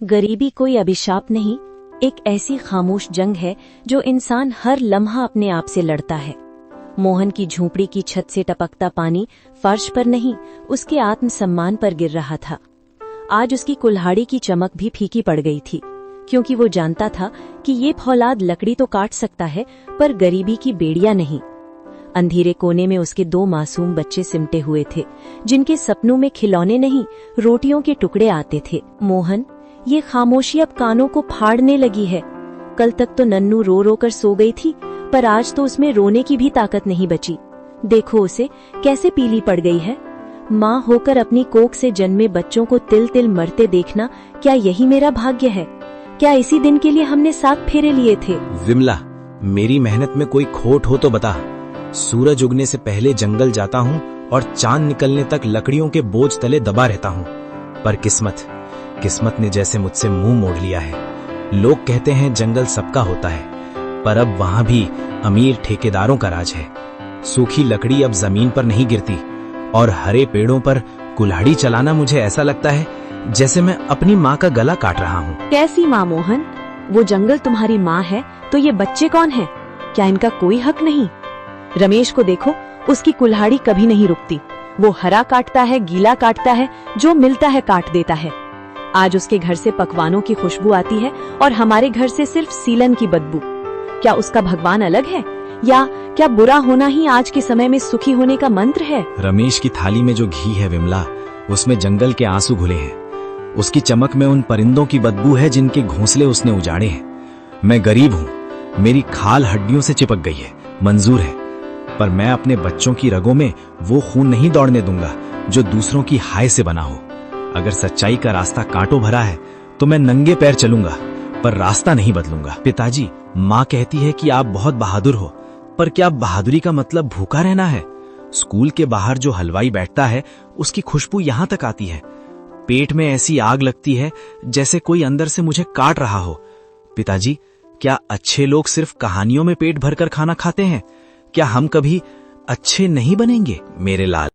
गरीबी कोई अभिशाप नहीं, एक ऐसी खामोश जंग है जो इंसान हर लम्हा अपने आप से लड़ता है। मोहन की झोंपड़ी की छत से टपकता पानी फर्श पर नहीं, उसके आत्मसम्मान पर गिर रहा था। आज उसकी कुल्हाड़ी की चमक भी फीकी पड़ गई थी, क्योंकि वो जानता था कि ये फौलाद लकड़ी तो काट सकता है, पर गरीबी की बेड़ियां नहीं। अंधेरे कोने में उसके 2 मासूम बच्चे सिमटे हुए थे, जिनके सपनों में खिलौने नहीं, रोटियों के टुकड़े आते थे। मोहन, ये खामोशी अब कानों को फाड़ने लगी है। कल तक तो नन्नू रो रो कर सो गई थी, पर आज तो उसमें रोने की भी ताकत नहीं बची। देखो उसे कैसे पीली पड़ गई है। माँ होकर अपनी कोख से जन्मे बच्चों को तिल तिल मरते देखना, क्या यही मेरा भाग्य है? क्या इसी दिन के लिए हमने 7 फेरे लिए थे? विमला, मेरी मेहनत में कोई खोट हो तो बता। सूरज उगने से पहले जंगल जाता हूँ और चांद निकलने तक लकड़ियों के बोझ तले दबा रहता हूँ, पर किस्मत ने जैसे मुझसे मुंह मोड़ लिया है। लोग कहते हैं जंगल सबका होता है, पर अब वहां भी अमीर ठेकेदारों का राज है। सूखी लकड़ी अब जमीन पर नहीं गिरती, और हरे पेड़ों पर कुल्हाड़ी चलाना मुझे ऐसा लगता है जैसे मैं अपनी माँ का गला काट रहा हूँ। कैसी माँ मोहन? वो जंगल तुम्हारी माँ है तो ये बच्चे कौन है? क्या इनका कोई हक नहीं? रमेश को देखो, उसकी कुल्हाड़ी कभी नहीं रुकती। वो हरा काटता है, गीला काटता है, जो मिलता है काट देता है। आज उसके घर से पकवानों की खुशबू आती है और हमारे घर से सिर्फ सीलन की बदबू। क्या उसका भगवान अलग है, या क्या बुरा होना ही आज के समय में सुखी होने का मंत्र है? रमेश की थाली में जो घी है विमला, उसमें जंगल के आंसू घुले हैं। उसकी चमक में उन परिंदों की बदबू है जिनके घोंसले उसने उजाड़े हैं। मैं गरीब हूँ, मेरी खाल हड्डियों से चिपक गई है, मंजूर है, पर मैं अपने बच्चों की रगों में वो खून नहीं दौड़ने दूंगा जो दूसरों की हाय से बना हो। अगर सच्चाई का रास्ता कांटों भरा है तो मैं नंगे पैर चलूंगा, पर रास्ता नहीं बदलूंगा। पिताजी, माँ कहती है कि आप बहुत बहादुर हो, पर क्या बहादुरी का मतलब भूखा रहना है? स्कूल के बाहर जो हलवाई बैठता है, उसकी खुशबू यहाँ तक आती है। पेट में ऐसी आग लगती है जैसे कोई अंदर से मुझे काट रहा हो। पिताजी, क्या अच्छे लोग सिर्फ कहानियों में पेट भरकर खाना खाते हैं? क्या हम कभी अच्छे नहीं बनेंगे? मेरे लाल।